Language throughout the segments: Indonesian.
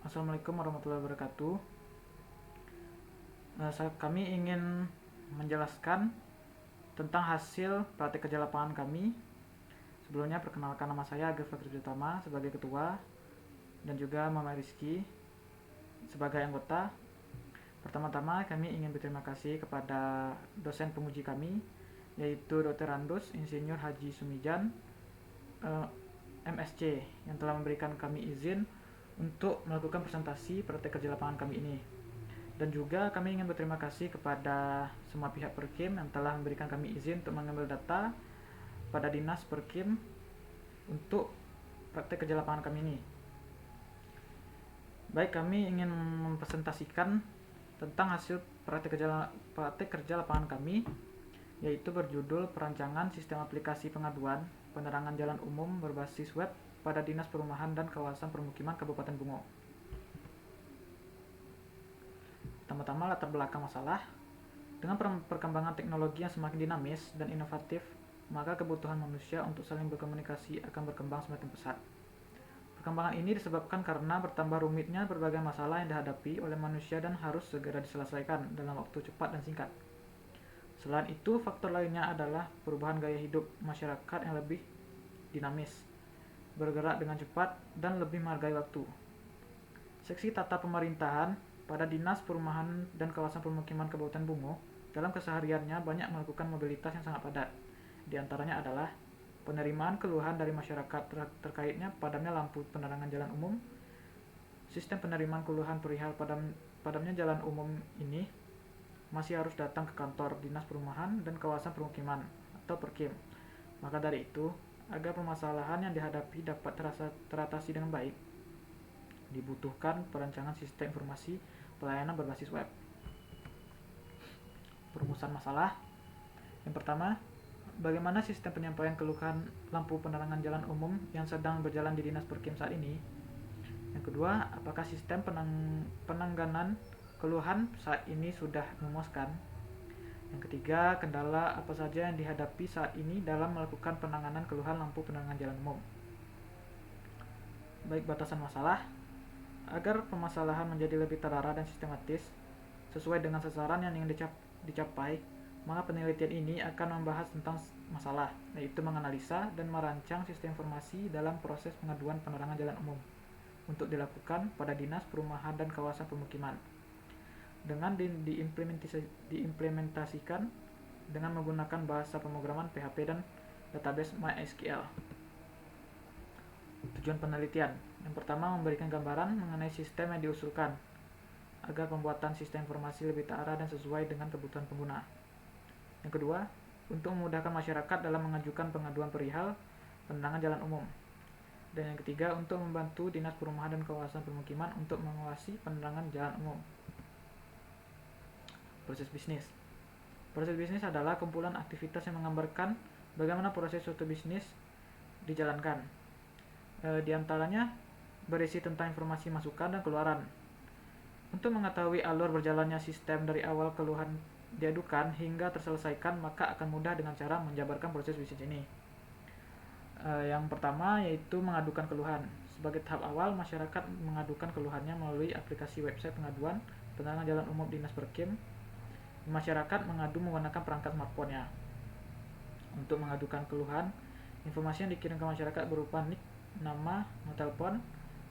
Assalamualaikum warahmatullahi wabarakatuh. Kami ingin menjelaskan tentang hasil praktik kerja lapangan kami. Sebelumnya perkenalkan, nama saya Agil Fakri Utama sebagai ketua dan juga Mama Rizky sebagai anggota. Pertama-tama kami ingin berterima kasih kepada dosen penguji kami, yaitu Dr. Randus Insinyur Haji Sumijan MSc, yang telah memberikan kami izin untuk melakukan presentasi praktik kerja lapangan kami ini. Dan juga kami ingin berterima kasih kepada semua pihak Perkim yang telah memberikan kami izin untuk mengambil data pada Dinas Perkim untuk praktek kerja lapangan kami ini. Baik, kami ingin mempresentasikan tentang hasil praktek kerja lapangan kami, yaitu berjudul Perancangan Sistem Aplikasi Pengaduan Penerangan Jalan Umum Berbasis Web pada Dinas Perumahan dan Kawasan Permukiman Kabupaten Bungo. Pertama-tama, latar belakang masalah. Dengan perkembangan teknologi yang semakin dinamis dan inovatif, maka kebutuhan manusia untuk saling berkomunikasi akan berkembang semakin pesat. Perkembangan ini disebabkan karena bertambah rumitnya berbagai masalah yang dihadapi oleh manusia dan harus segera diselesaikan dalam waktu cepat dan singkat. Selain itu, faktor lainnya adalah perubahan gaya hidup masyarakat yang lebih dinamis, bergerak dengan cepat, dan lebih menghargai waktu. Seksi Tata Pemerintahan pada Dinas Perumahan dan Kawasan Permukiman Kabupaten Bungo dalam kesehariannya banyak melakukan mobilitas yang sangat padat. Di antaranya adalah penerimaan keluhan dari masyarakat terkaitnya padamnya lampu penerangan jalan umum. Sistem penerimaan keluhan perihal padamnya jalan umum ini masih harus datang ke kantor Dinas Perumahan dan Kawasan Permukiman atau Perkim. Maka dari itu, agar permasalahan yang dihadapi dapat teratasi dengan baik, dibutuhkan perancangan sistem informasi pelayanan berbasis web. Perumusan masalah. Yang pertama, bagaimana sistem penyampaian keluhan lampu penerangan jalan umum yang sedang berjalan di Dinas Perkim saat ini? Yang kedua, apakah sistem penanganan keluhan saat ini sudah memuaskan? Yang ketiga, kendala apa saja yang dihadapi saat ini dalam melakukan penanganan keluhan lampu penerangan jalan umum? Baik, batasan masalah. Agar permasalahan menjadi lebih terarah dan sistematis sesuai dengan sasaran yang ingin dicapai, maka penelitian ini akan membahas tentang masalah, yaitu menganalisa dan merancang sistem informasi dalam proses pengaduan penerangan jalan umum untuk dilakukan pada Dinas Perumahan dan Kawasan Permukiman dengan diimplementasikan dengan menggunakan bahasa pemrograman PHP dan database MySQL. Tujuan penelitian. Yang pertama, memberikan gambaran mengenai sistem yang diusulkan agar pembuatan sistem informasi lebih terarah dan sesuai dengan kebutuhan pengguna. Yang kedua, untuk memudahkan masyarakat dalam mengajukan pengaduan perihal penerangan jalan umum. Dan yang ketiga, untuk membantu Dinas Perumahan dan Kawasan Permukiman untuk mengawasi penerangan jalan umum. Proses bisnis. Proses bisnis adalah kumpulan aktivitas yang menggambarkan bagaimana proses suatu bisnis dijalankan. Di antaranya berisi tentang informasi masukan dan keluaran. Untuk mengetahui alur berjalannya sistem dari awal keluhan diadukan hingga terselesaikan, maka akan mudah dengan cara menjabarkan proses bisnis ini. Yang pertama yaitu mengadukan keluhan. Sebagai tahap awal, masyarakat mengadukan keluhannya melalui aplikasi website pengaduan penerangan jalan umum Dinas Perkim. Masyarakat mengadu menggunakan perangkat smartphone-nya. Untuk mengadukan keluhan, informasi yang dikirim ke masyarakat berupa nik, nama, nomor telepon,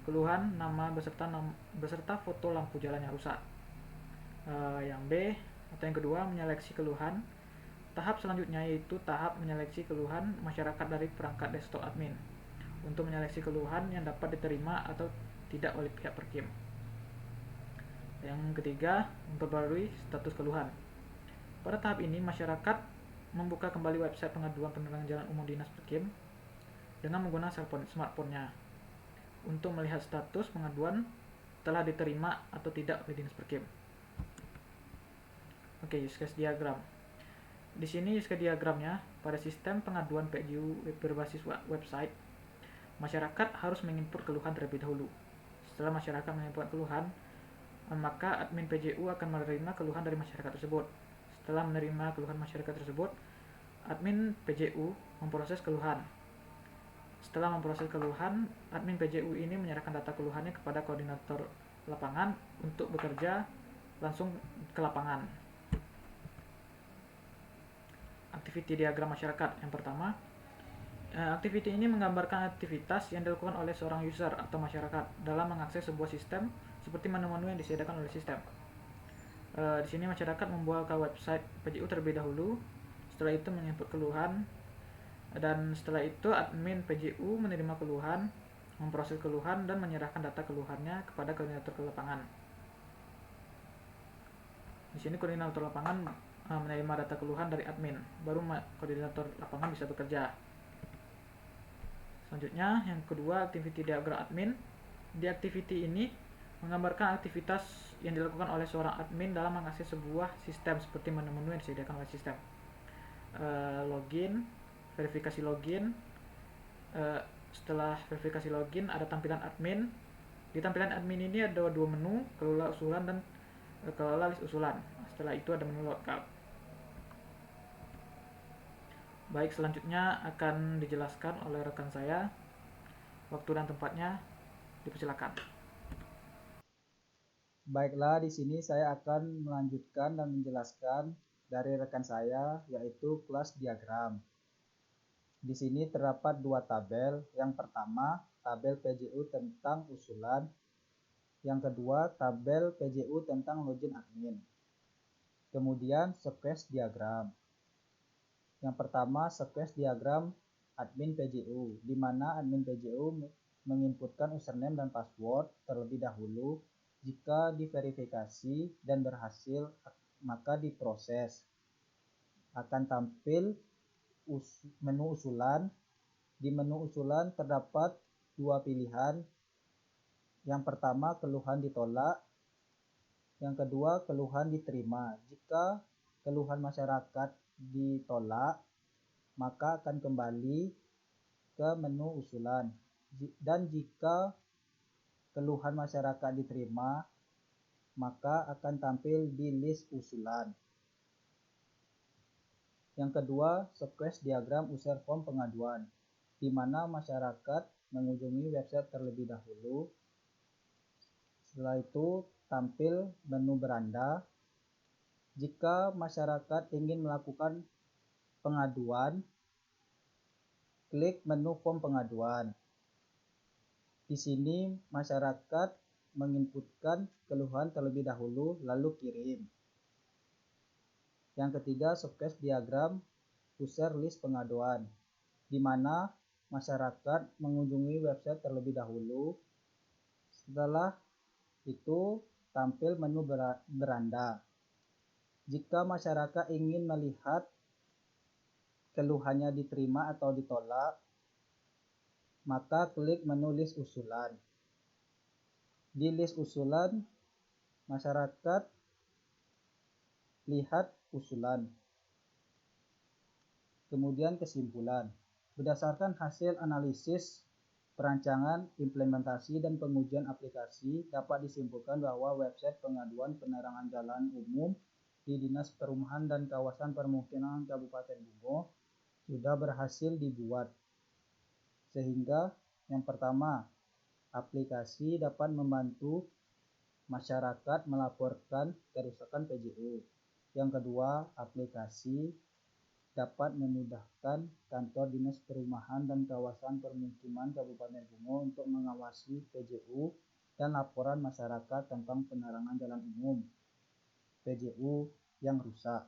keluhan, nama beserta foto lampu jalan yang rusak. Yang B atau yang kedua, menyeleksi keluhan. Tahap selanjutnya yaitu tahap menyeleksi keluhan masyarakat dari perangkat desktop admin untuk menyeleksi keluhan yang dapat diterima atau tidak oleh pihak Perkim. Yang ketiga, memperbarui status keluhan. Pada tahap ini, masyarakat membuka kembali website pengaduan penerangan jalan umum Dinas Perkim dengan menggunakan smartphone-nya untuk melihat status pengaduan telah diterima atau tidak oleh Dinas Perkim. Oke, use case diagram. Di sini use case diagramnya, pada sistem pengaduan PJU berbasis website, masyarakat harus menginput keluhan terlebih dahulu. Setelah masyarakat menginput keluhan, maka admin PJU akan menerima keluhan dari masyarakat tersebut. Setelah menerima keluhan masyarakat tersebut, admin PJU memproses keluhan. Setelah memproses keluhan, admin PJU ini menyerahkan data keluhannya kepada koordinator lapangan untuk bekerja langsung ke lapangan. Activity diagram masyarakat yang pertama. Activity ini menggambarkan aktivitas yang dilakukan oleh seorang user atau masyarakat dalam mengakses sebuah sistem seperti menu-menu yang disediakan oleh sistem. Di sini masyarakat membuka website PJU terlebih dahulu, setelah itu menginput keluhan, dan setelah itu admin PJU menerima keluhan, memproses keluhan, dan menyerahkan data keluhannya kepada koordinator ke lapangan. Di sini koordinator lapangan menerima data keluhan dari admin, baru koordinator lapangan bisa bekerja. Selanjutnya, yang kedua, activity diagram admin. Di activity ini menggambarkan aktivitas yang dilakukan oleh seorang admin dalam mengakses sebuah sistem seperti menu-menu yang disediakan oleh sistem. Login, verifikasi login. Setelah verifikasi login ada tampilan admin. Di tampilan admin ini ada dua menu, kelola usulan dan kelola list usulan. Setelah itu ada menu logout. Baik, selanjutnya akan dijelaskan oleh rekan saya. Waktu dan tempatnya dipersilakan. Baiklah, di sini saya akan melanjutkan dan menjelaskan dari rekan saya, yaitu kelas diagram. Di sini terdapat dua tabel. Yang pertama, tabel PJU tentang usulan. Yang kedua, tabel PJU tentang login admin. Kemudian, sequence diagram. Yang pertama, sequence diagram admin PJU, di mana admin PJU menginputkan username dan password terlebih dahulu. Jika diverifikasi dan berhasil, maka diproses. Akan tampil menu usulan. Di menu usulan terdapat dua pilihan. Yang pertama, keluhan ditolak. Yang kedua, keluhan diterima. Jika keluhan masyarakat ditolak, maka akan kembali ke menu usulan. Dan jika keluhan masyarakat diterima, maka akan tampil di list usulan. Yang kedua, sequence diagram user form pengaduan, di mana masyarakat mengunjungi website terlebih dahulu. Setelah itu tampil menu beranda. Jika masyarakat ingin melakukan pengaduan, klik menu form pengaduan. Di sini masyarakat menginputkan keluhan terlebih dahulu, lalu kirim. Yang ketiga, sequence diagram user list pengaduan, di mana masyarakat mengunjungi website terlebih dahulu. Setelah itu tampil menu beranda. Jika masyarakat ingin melihat keluhannya diterima atau ditolak, maka klik menu list usulan. Di list usulan, masyarakat lihat usulan. Kemudian kesimpulan. Berdasarkan hasil analisis, perancangan, implementasi, dan pengujian aplikasi, dapat disimpulkan bahwa website pengaduan penerangan jalan umum di Dinas Perumahan dan Kawasan Permukiman Kabupaten Bungo sudah berhasil dibuat. Sehingga yang pertama, aplikasi dapat membantu masyarakat melaporkan kerusakan PJU. Yang kedua, aplikasi dapat memudahkan kantor Dinas Perumahan dan Kawasan Permukiman Kabupaten Bungo untuk mengawasi PJU dan laporan masyarakat tentang penerangan jalan umum PJU yang rusak.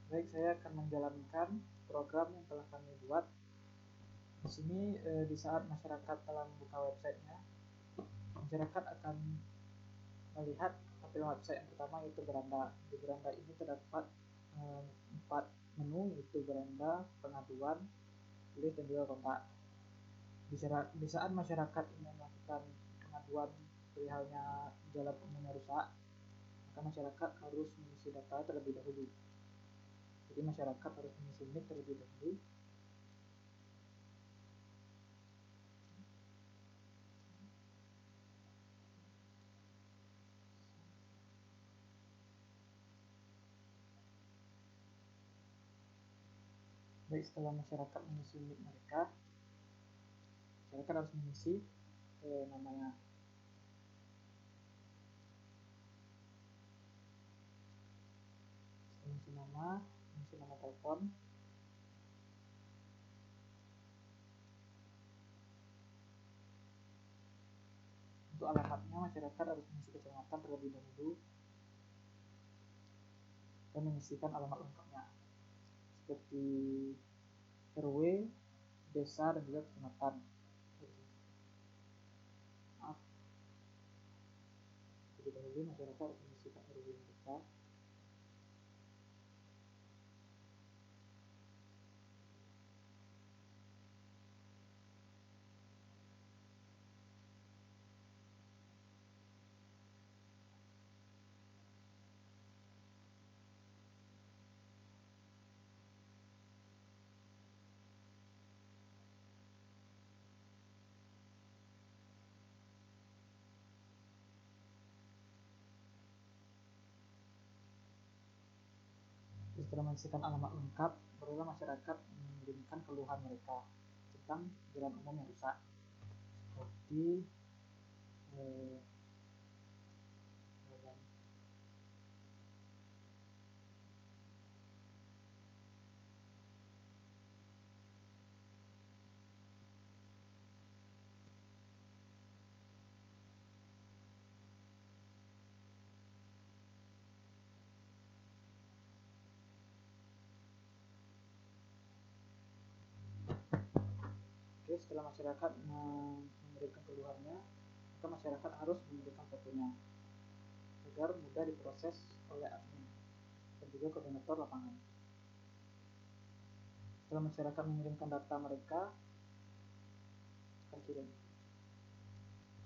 Baik, saya akan menjalankan program yang telah kami buat. Di sini di saat masyarakat telah membuka websitenya, masyarakat akan melihat tampilan website yang pertama, yaitu beranda. Di beranda ini terdapat 4 menu, yaitu beranda, pengaduan, list, dan juga kontak. Di saat masyarakat ingin melakukan pengaduan perihalnya jalan umumnya rusak, maka masyarakat harus mengisi data terlebih dahulu. Jadi masyarakat harus mengisi NIK terlebih dahulu. Baik, setelah masyarakat mengisi unit mereka, masyarakat harus mengisi namanya. Setelah mengisi nama telepon. Untuk alamatnya, masyarakat harus mengisi kecamatan terlebih dahulu dan mengisikan alamat lengkapnya seperti RW, desa, dan juga kecamatan. Maaf, terlebih dahulu masyarakat harus mengisikan RW dan desa. Setelah mengisikan alamat lengkap, barulah masyarakat mengirimkan keluhan mereka tentang jalan umum yang rusak, seperti jalan Oke, setelah masyarakat memberikan keluhannya, maka masyarakat harus memberikan fotonya agar mudah diproses oleh admin dan juga koordinator lapangan. Setelah masyarakat mengirimkan data mereka, akan kirim.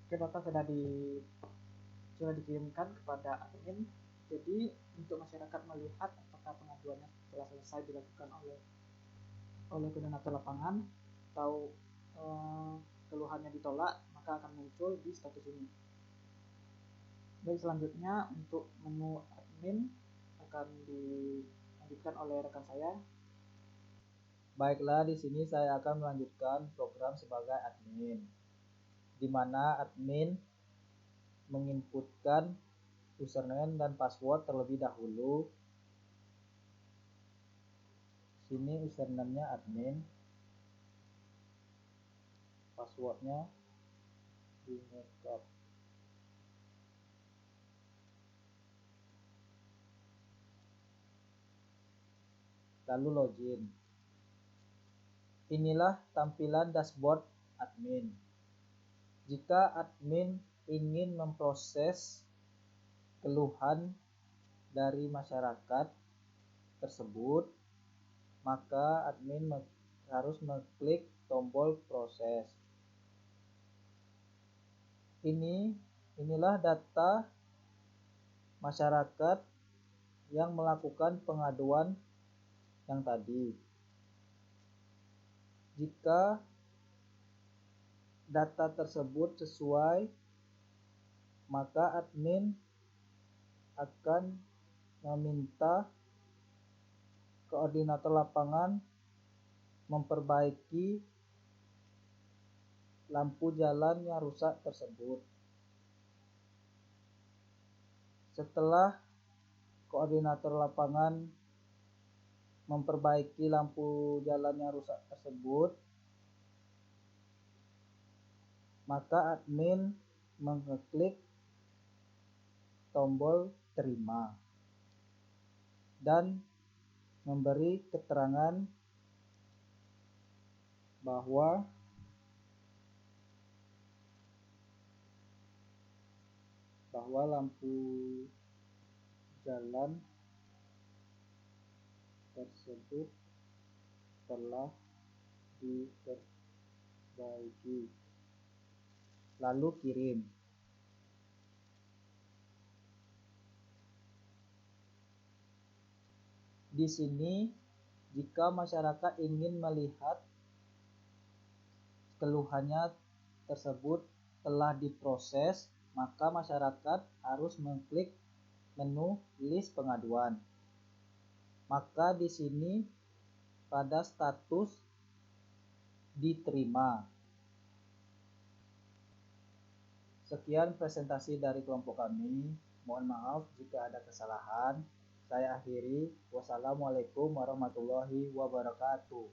Oke, data sudah dikirimkan kepada admin. Jadi untuk masyarakat melihat apakah pengaduannya telah selesai dilakukan oleh koordinator lapangan atau keluhannya ditolak, maka akan muncul di status ini. Baik, selanjutnya untuk menu admin akan dilanjutkan oleh rekan saya. Baiklah, di sini saya akan melanjutkan program sebagai admin, di mana admin menginputkan username dan password terlebih dahulu. Sini username-nya admin, passwordnya di backup. Lalu login. Inilah tampilan dashboard admin. Jika admin ingin memproses keluhan dari masyarakat tersebut, maka admin harus mengklik tombol proses. Inilah data masyarakat yang melakukan pengaduan yang tadi. Jika data tersebut sesuai, maka admin akan meminta koordinator lapangan memperbaiki lampu jalan yang rusak tersebut. Setelah koordinator lapangan memperbaiki lampu jalan yang rusak tersebut, maka admin mengklik tombol terima dan memberi keterangan bahwa lampu jalan tersebut telah diperbaiki. Lalu kirim. Di sini, jika masyarakat ingin melihat keluhannya tersebut telah diproses, maka masyarakat harus mengklik menu list pengaduan. Maka di sini pada status diterima. Sekian presentasi dari kelompok kami. Mohon maaf jika ada kesalahan. Saya akhiri. Wassalamualaikum warahmatullahi wabarakatuh.